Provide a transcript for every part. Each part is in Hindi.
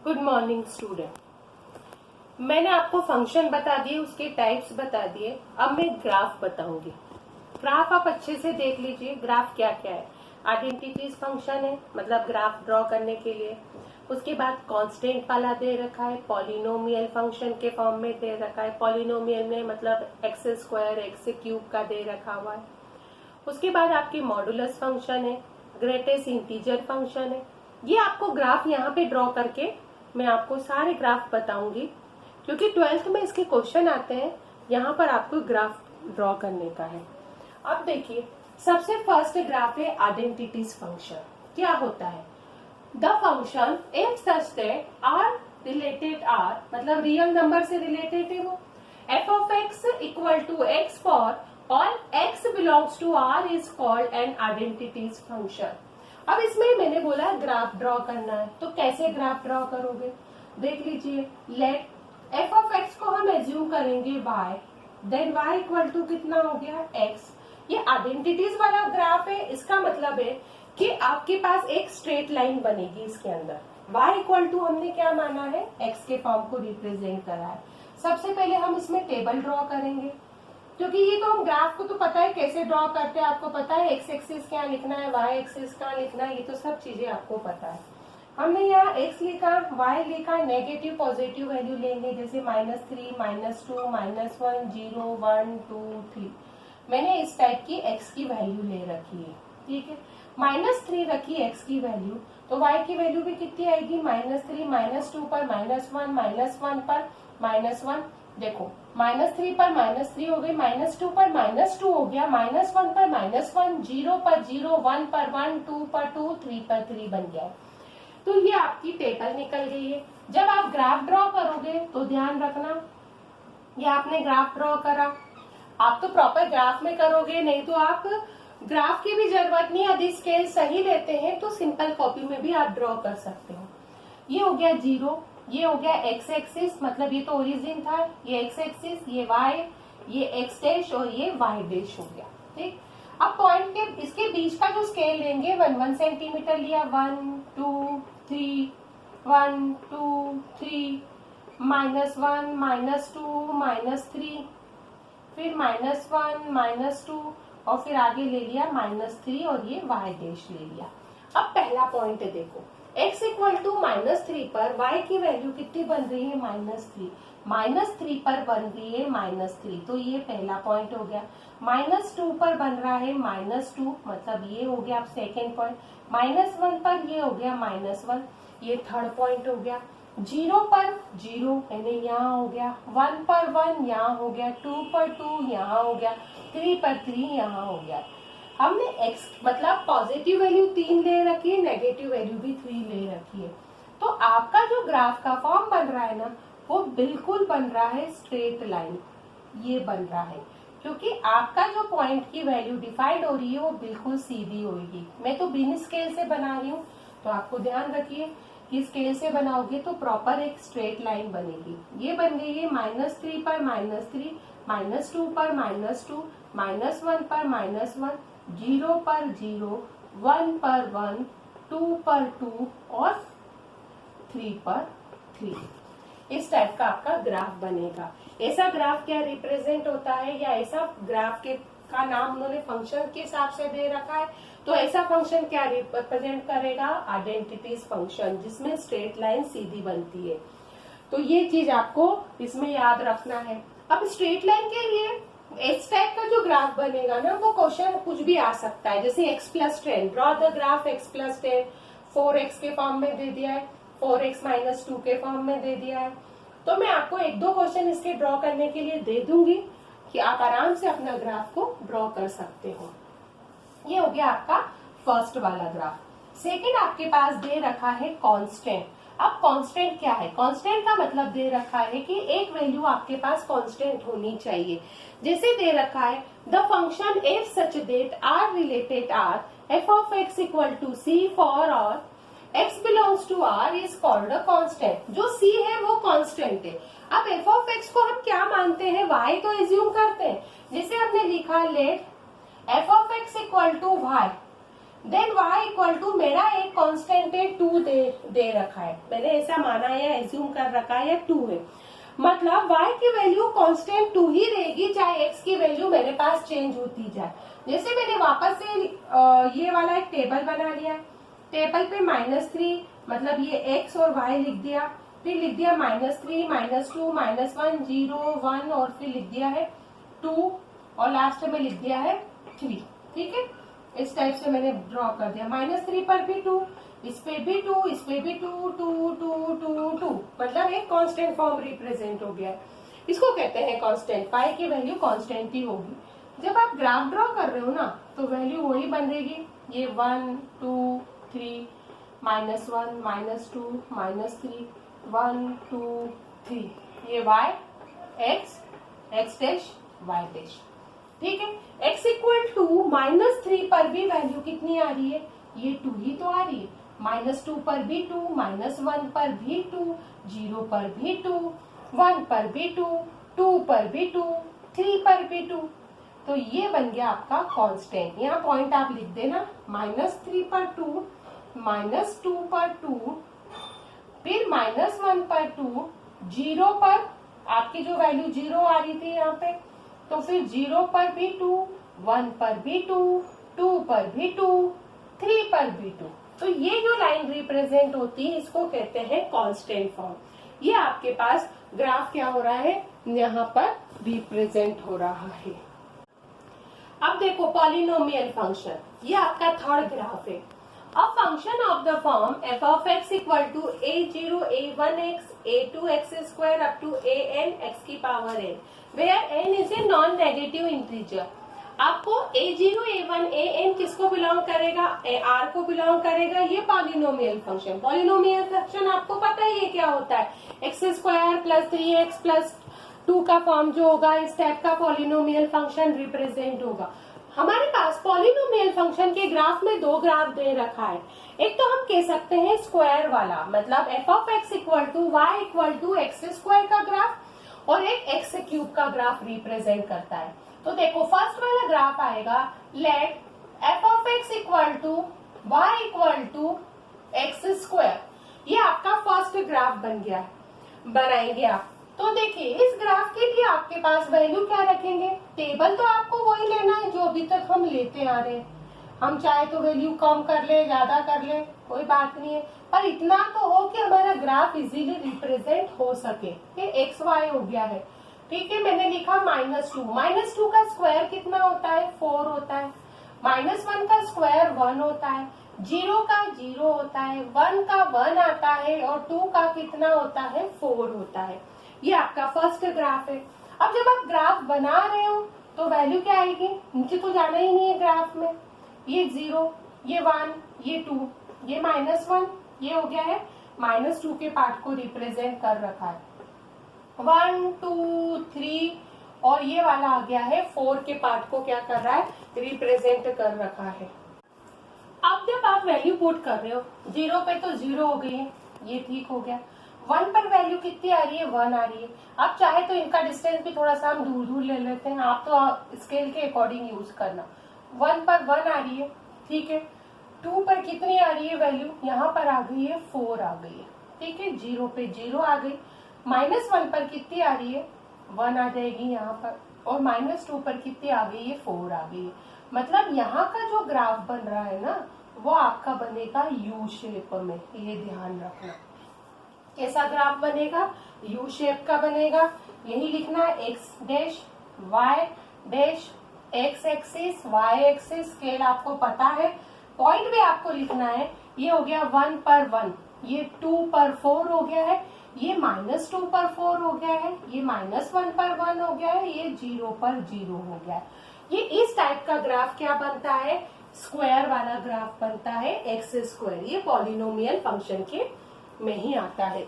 Good morning student. मैंने आपको फंक्शन बता दिए, उसके टाइप्स बता दिए। अब मैं ग्राफ बताऊंगी। ग्राफ आप अच्छे से देख लीजिए। ग्राफ क्या क्या है? आइडेंटिटीज फंक्शन है, मतलब ग्राफ ड्रॉ करने के लिए। उसके बाद कांस्टेंट वाला दे रखा है, पॉलिनोमियल फंक्शन के फॉर्म में दे रखा है। पॉलिनोमियल में मतलब एक्स स्क्वायर एक्स क्यूब का दे रखा हुआ है। उसके बाद आपकी मॉडुलस फंक्शन है, ग्रेटेस्ट इंटीजर फंक्शन है। ये आपको ग्राफ यहाँ पे ड्रॉ करके मैं आपको सारे ग्राफ बताऊंगी, क्योंकि 12th में इसके क्वेश्चन आते हैं। यहाँ पर आपको ग्राफ ड्रॉ करने का है। अब देखिए, सबसे फर्स्ट ग्राफ है आइडेंटिटीज फंक्शन। क्या होता है? The function if such that R related R, मतलब रियल नंबर से रिलेटेड है वो। F of x equal to x for all x belongs to R is called an identities function. अब इसमें मैंने बोला ग्राफ ड्रॉ करना है, तो कैसे ग्राफ ड्रॉ करोगे? देख लीजिए। लेट एफ ऑफ एक्स को हम एज्यूम करेंगे y, then y equal to कितना हो गया x। ये आइडेंटिटीज वाला ग्राफ है। इसका मतलब है कि आपके पास एक स्ट्रेट लाइन बनेगी इसके अंदर। y इक्वल टू हमने क्या माना है? x के फॉर्म को रिप्रेजेंट करा है। सबसे पहले हम इसमें टेबल ड्रॉ करेंगे, क्योंकि ये तो हम ग्राफ को तो पता है कैसे ड्रॉ करते हैं। आपको पता है एक्स एक्सिस क्या लिखना है, वाई एक्सिस क्या लिखना है, ये तो सब चीजें आपको पता है। हमने यहाँ एक्स लिखा, वाई लिखा, नेगेटिव पॉजिटिव वैल्यू लेंगे, जैसे -3, -2, -1, 0, 1, 2, 3। मैंने इस टाइप की एक्स की वैल्यू ले रखी है, ठीक है। -3 रखी एक्स की वैल्यू, तो वाई की वैल्यू भी कितनी आएगी? -3, -2 पर -1 पर -1। देखो, -3 पर -3 हो गई, -2 पर -2 हो गया, -1 पर -1, 0 पर 0, 1 पर 1, 2 पर 2, 3 पर 3 बन गया। तो ये आपकी टेबल निकल गई है। जब आप ग्राफ ड्रॉ करोगे तो ध्यान रखना, ये आपने ग्राफ ड्रॉ करा, आप तो प्रॉपर ग्राफ में करोगे, नहीं तो आप ग्राफ की भी जरूरत नहीं। यदि स्केल सही लेते हैं तो सिंपल कॉपी में भी आप ड्रॉ कर सकते हो। ये हो गया 0, ये हो गया एक्स एक्सिस, मतलब ये तो ओरिजिन था, ये एक्स एक्सिस, ये वाई, ये एक्स डैश और ये वाई डैश हो गया, ठीक। अब पॉइंट के इसके बीच का जो स्केल लेंगे 1 सेंटीमीटर लिया, 1 2 3, 1 2 3, -1 -2 -3, फिर -1 -2 और फिर आगे ले लिया -3 और ये वाई डैश ले लिया। अब पहला पॉइंट देखो, x इक्वल टू -3 पर y की वैल्यू कितनी बन रही है? -3। -3 पर बन रही है -3, तो ये पहला पॉइंट हो गया। -2 पर बन रहा है -2, मतलब ये हो गया सेकेंड पॉइंट। -1 पर ये हो गया -1, ये थर्ड पॉइंट हो गया। 0 पर 0 यानी यहाँ हो गया, 1 पर 1 यहाँ हो गया, 2 पर 2 यहाँ हो गया, 3 पर 3 यहाँ हो गया। हमने x मतलब पॉजिटिव वैल्यू 3 ले रखी है, नेगेटिव वैल्यू भी 3 ले रखी है। तो आपका जो ग्राफ का फॉर्म बन रहा है ना, वो बिल्कुल बन रहा है स्ट्रेट लाइन। ये बन रहा है क्योंकि आपका जो पॉइंट की वैल्यू डिफाइंड हो रही है वो बिल्कुल सीधी होगी। मैं तो बिन स्केल से बना रही हूँ, तो आपको ध्यान रखिए कि स्केल से बनाओगे तो प्रॉपर एक स्ट्रेट लाइन बनेगी। ये बन गई है -3 पर -3, -2 पर -2, -1 पर -1, 0 पर 0, 1 पर 1, 2 पर 2 और 3 पर 3। इस टाइप का आपका ग्राफ बनेगा। ऐसा ग्राफ क्या रिप्रेजेंट होता है, या ऐसा ग्राफ के का नाम उन्होंने फंक्शन के हिसाब से दे रखा है, तो ऐसा फंक्शन क्या रिप्रेजेंट करेगा? आइडेंटिटीज फंक्शन, जिसमें स्ट्रेट लाइन सीधी बनती है। तो ये चीज आपको इसमें याद रखना है। अब स्ट्रेट लाइन के लिए इस टाइप का जो ग्राफ बनेगा ना, वो क्वेश्चन कुछ भी आ सकता है, जैसे x+10, draw the graph x+10, 4x के फॉर्म में दे दिया है, 4x -2 के फॉर्म में दे दिया है। तो मैं आपको 1-2 क्वेश्चन इसके ड्रॉ करने के लिए दे दूंगी कि आप आराम से अपना ग्राफ को ड्रॉ कर सकते हो। ये हो गया आपका फर्स्ट वाला ग्राफ। सेकेंड आपके पास दे रखा है कांस्टेंट। अब कांस्टेंट क्या है? कांस्टेंट का मतलब दे रखा है कि एक वैल्यू आपके पास कांस्टेंट होनी चाहिए। जैसे दे रखा है the function if such that R related R, f of x equal to c for all x belongs to r is called a constant. जो c है वो कांस्टेंट है। अब f ऑफ x को हम क्या मानते हैं? y तो एज्यूम करते हैं। जैसे हमने लिखा let f of x equal to y, then y equal to मेरा एक कांस्टेंट है 2 दे रखा है, मैंने ऐसा माना या एज्यूम कर रखा है या 2 है, मतलब y की वैल्यू कांस्टेंट 2 ही रहेगी चाहे x की वैल्यू मेरे पास चेंज होती जाए। जैसे मैंने वापस से ये वाला एक टेबल बना लिया है, टेबल पे -3 मतलब ये x और y लिख दिया, फिर लिख दिया -3 -2 -1 0 1 और फिर लिख दिया है 2 और लास्ट में लिख दिया है 3। ठीक है, इस टाइप से मैंने ड्रॉ कर दिया। -3 पर भी 2, इस पे भी 2, इस पे भी 2 2 2 2 2, मतलब एक कांस्टेंट फॉर्म रिप्रेजेंट हो गया है। इसको कहते हैं कांस्टेंट, पाई की वैल्यू कांस्टेंट ही होगी। जब आप ग्राफ ड्रॉ कर रहे हो ना तो वैल्यू वही बनेगी, ये 1 2 3 -1 -2 -3 1 2 3, ये y x x dash y dash. ठीक है, x इक्वल टू -3 पर भी वैल्यू कितनी आ रही है, ये 2 ही तो आ रही है, -2 पर भी 2 -1 पर भी 2 0 पर भी 2 1 पर भी 2 2 पर भी 2 3 पर भी 2, तो ये बन गया आपका कांस्टेंट। यहाँ पॉइंट आप लिख देना, -3 पर 2 -2 पर 2 फिर -1 पर 2 0 पर आपकी जो वैल्यू 0 आ रही थी यहाँ पे, तो फिर 0 पर भी 2 1 पर भी 2 2 पर भी 2 3 पर भी 2, तो ये जो लाइन रिप्रेजेंट होती है इसको कहते हैं कांस्टेंट फॉर्म। ये आपके पास ग्राफ क्या हो रहा है, यहाँ पर रिप्रेजेंट हो रहा है। अब देखो पॉलिनोमियल फंक्शन, ये आपका थर्ड ग्राफ है। A function of the form f of x equal to a0 a1x a2x square up to an x की power n, where n is a non-negative integer। आपको a0 a1 an किसको बिलोंग करेगा, r को बिलोंग करेगा, ये पॉलिनोमियल फंक्शन। पॉलिनोमियल फंक्शन आपको पता ही है क्या होता है, x square plus 3x plus 2 का फॉर्म जो होगा इस टाइप का पॉलिनोमियल फंक्शन रिप्रेजेंट होगा। हमारे पास पॉलिनोमियल फंक्शन के ग्राफ में दो ग्राफ दे रखा है, एक तो हम कह सकते हैं स्क्वायर वाला, मतलब f of x equal to y equal to x square का ग्राफ, और एक एक्स क्यूब का ग्राफ रिप्रेजेंट करता है। तो देखो फर्स्ट वाला ग्राफ आएगा, let f of x equal to y equal to x square, ये आपका फर्स्ट ग्राफ बन गया, बनाएंगे आप। तो देखिए इस ग्राफ के लिए आपके पास वैल्यू क्या रखेंगे, टेबल तो आपको वही लेना है जो अभी तक हम लेते आ रहे हैं, हम चाहे तो वैल्यू कम कर ले ज्यादा कर ले कोई बात नहीं है, पर इतना तो हो कि हमारा ग्राफ इजीली रिप्रेजेंट हो सके। ये एक्स वाई हो गया है, ठीक है, मैंने लिखा -2 का स्क्वायर कितना होता है 4 होता है, -1 का स्क्वायर 1 होता है, 0 का 0 होता है, 1 का 1 आता है और 2 का कितना होता है 4 होता है। ये आपका फर्स्ट ग्राफ है। अब जब आप ग्राफ बना रहे हो तो वैल्यू क्या आएगी, नीचे तो जाना ही नहीं है ग्राफ में, ये 0 ये 1 ये 2 ये -1, ये हो गया है -2 के पार्ट को रिप्रेजेंट कर रखा है, 1 2 3, और ये वाला आ गया है 4 के पार्ट को क्या कर रहा है रिप्रेजेंट कर रखा है। अब जब आप वैल्यू पुट कर रहे हो, 0 पे तो 0 हो गई है, ये ठीक हो गया, 1 पर वैल्यू कितनी आ रही है 1 आ रही है। आप चाहे तो इनका डिस्टेंस भी थोड़ा सा हम दूर दूर ले लेते हैं, आप तो स्केल के अकॉर्डिंग यूज करना। 1 पर 1 आ रही है, ठीक है, 2 पर कितनी आ रही है वैल्यू, यहाँ पर आ गई है 4 आ गई है, ठीक है, 0 पे 0 आ गई, -1 पर कितनी आ रही है 1 आ जाएगी यहाँ पर, और -2 पर कितनी आ गई है 4 आ गई है। मतलब यहाँ का जो ग्राफ बन रहा है ना वो आपका बनेगा यू शेप में, ये ध्यान रखना। कैसा ग्राफ बनेगा, यू शेप का बनेगा, यही लिखना है x dash y dash, x axis y axis, scale आपको पता है, पॉइंट भी आपको लिखना है। ये हो गया 1 पर 1, ये 2 पर 4 हो गया है, ये -2 पर 4 हो गया है, ये -1 पर 1 हो गया है, ये 0 पर 0 हो गया है। ये इस टाइप का ग्राफ क्या बनता है, स्क्वायर वाला ग्राफ बनता है एक्स स्क्वायर, ये पॉलिनोमियल फंक्शन के में ही आता है।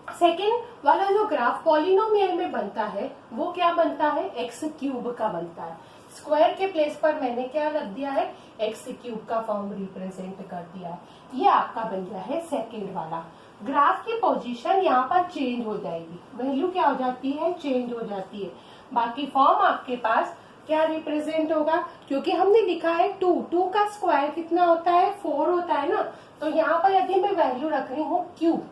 सेकेंड वाला जो ग्राफ पॉलिनोमियल में बनता है वो क्या बनता है, एक्स क्यूब का बनता है। स्क्वायर के प्लेस पर मैंने क्या रख दिया है, एक्स क्यूब का फॉर्म रिप्रेजेंट कर दिया है। ये आपका बन गया है सेकेंड वाला। ग्राफ की पोजीशन यहाँ पर चेंज हो जाएगी, वैल्यू क्या हो जाती है चेंज हो जाती है, बाकी फॉर्म आपके पास क्या रिप्रेजेंट होगा, क्योंकि हमने लिखा है 2 का स्क्वायर कितना होता है 4 होता है ना, तो यहाँ पर यदि मैं वैल्यू रख रही हूँ क्यूब,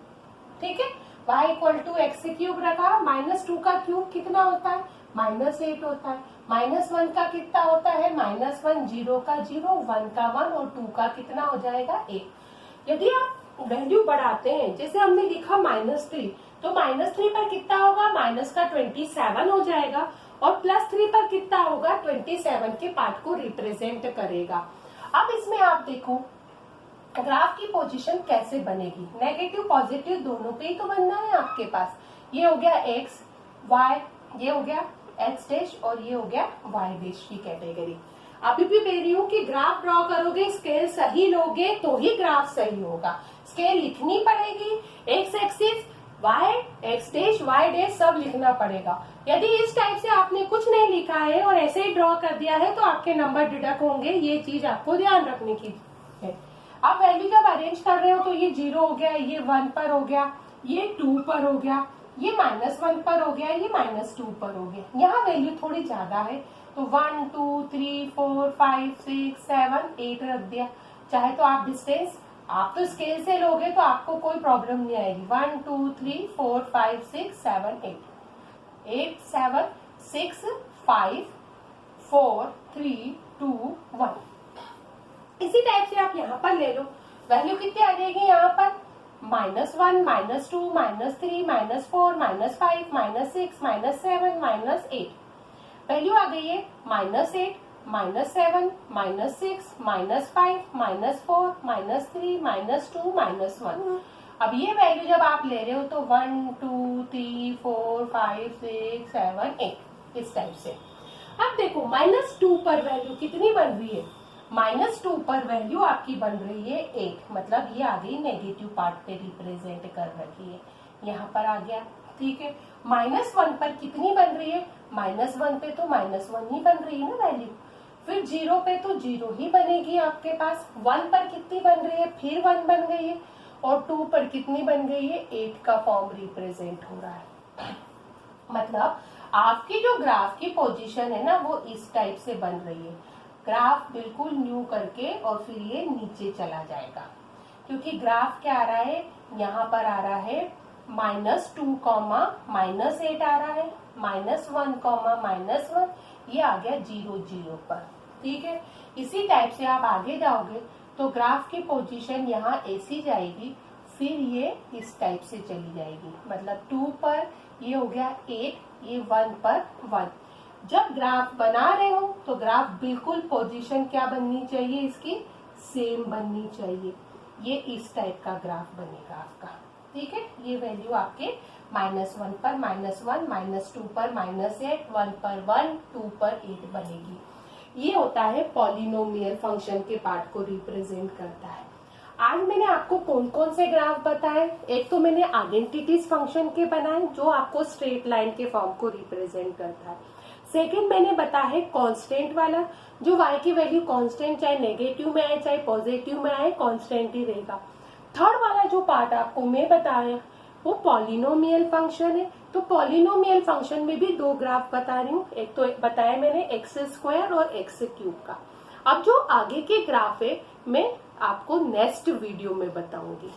ठीक है, y equal to x cube रखा, -2 का क्यूब कितना होता है -8 होता है, -1 का कितना होता है -1, 0 का 0, 1 का 1 और 2 का कितना हो जाएगा 1। यदि आप वैल्यू बढ़ाते हैं, जैसे हमने लिखा -3, तो -3 पर कितना होगा माइनस का 27 हो जाएगा, और +3 पर कितना होगा 27 के पार्ट को रिप्रेजेंट करेगा। अब इसमें आप देखो ग्राफ की पोजीशन कैसे बनेगी, नेगेटिव पॉजिटिव दोनों पे ही तो बनना है आपके पास। ये हो गया x y, ये हो गया x डैश और ये हो गया y डैश की कैटेगरी। अभी भी कह रही हूँ कि ग्राफ ड्रॉ करोगे, स्केल सही लोगे तो ही ग्राफ सही होगा। स्केल लिखनी पड़ेगी, x axis y, x dash y dash सब लिखना पड़ेगा। यदि इस टाइप से आपने कुछ नहीं लिखा है और ऐसे ही ड्रॉ कर दिया है तो आपके नंबर डिडक्ट होंगे, ये चीज आपको ध्यान रखने की है। आप वैल्यू जब अरेंज कर रहे हो तो ये 0 हो गया, ये 1 पर हो गया, ये 2 पर हो गया, ये -1 पर हो गया, ये -2 पर हो गया। यहाँ वैल्यू थोड़ी ज्यादा है तो 1 2 3 4 5 6 7 8 रख दिया। चाहे तो आप डिस्टेंस, आप तो स्केल से लोगे तो आपको कोई प्रॉब्लम नहीं आएगी। 1 2 3 4 5 6 7 8 8 7 6 5 4 3 2 1। इसी टाइप से आप यहाँ पर ले लो, वैल्यू कितनी आ जाएगी यहाँ पर -1 -2 -3 -4 -5 -6 -7 -8। वैल्यू आ गई है -8 -7 -6 -5 -4 -3 -2 -1। अब ये वैल्यू जब आप ले रहे हो तो 1 2 3 4 5 6 7 8 इस टाइप से। अब देखो -2 पर वैल्यू कितनी बन रही है, -2 पर वैल्यू आपकी बन रही है 8, मतलब ये आ गई नेगेटिव पार्ट पे रिप्रेजेंट कर रही है, यहाँ पर आ गया, ठीक है। -1 पर कितनी बन रही है, -1 पे तो -1 ही बन रही है ना वैल्यू, फिर 0 पे तो 0 ही बनेगी आपके पास। 1 पर कितनी बन रही है, फिर 1 बन गई है, और 2 पर कितनी बन गई है 8 का फॉर्म रिप्रेजेंट हो रहा है। मतलब आपकी जो ग्राफ की पोजीशन है ना वो इस टाइप से बन रही है। ग्राफ बिल्कुल न्यू करके और फिर ये नीचे चला जाएगा, क्योंकि ग्राफ क्या आ रहा है यहाँ पर आ रहा है -2, -8 आ रहा है, -1, -1, ये आ गया 0 0 पर, ठीक है। इसी टाइप से आप आगे जाओगे तो ग्राफ की पोजीशन यहाँ ऐसी जाएगी, फिर ये इस टाइप से चली जाएगी, मतलब 2 पर ये हो गया 8, ये 1 पर 1। जब ग्राफ बना रहे हो तो ग्राफ बिल्कुल पोजीशन क्या बननी चाहिए, इसकी सेम बननी चाहिए। ये इस टाइप का ग्राफ बनेगा आपका, ठीक है। ये वैल्यू आपके -1 पर -1, -2 पर -8, 1 पर 1, 2 पर 8 बनेगी। ये होता है पॉलिनोमियल फंक्शन के पार्ट को रिप्रेजेंट करता है। आज मैंने आपको कौन कौन से ग्राफ बताए, एक तो मैंने आइडेंटिटीज फंक्शन के बनाए जो आपको स्ट्रेट लाइन के फॉर्म को रिप्रेजेंट करता है। सेकेंड मैंने बताया है कांस्टेंट वाला, जो y की वैल्यू कांस्टेंट चाहे नेगेटिव में आए चाहे पॉजिटिव में आए कांस्टेंट ही रहेगा। थर्ड वाला जो पार्ट आपको मैं बताया वो पॉलिनोमियल फंक्शन है, तो पॉलिनोमियल फंक्शन में भी 2 ग्राफ बता रही हूँ। एक तो बताया मैंने x² और x³ का। अब जो आगे के ग्राफ है मैं आपको नेक्स्ट वीडियो में बताऊंगी।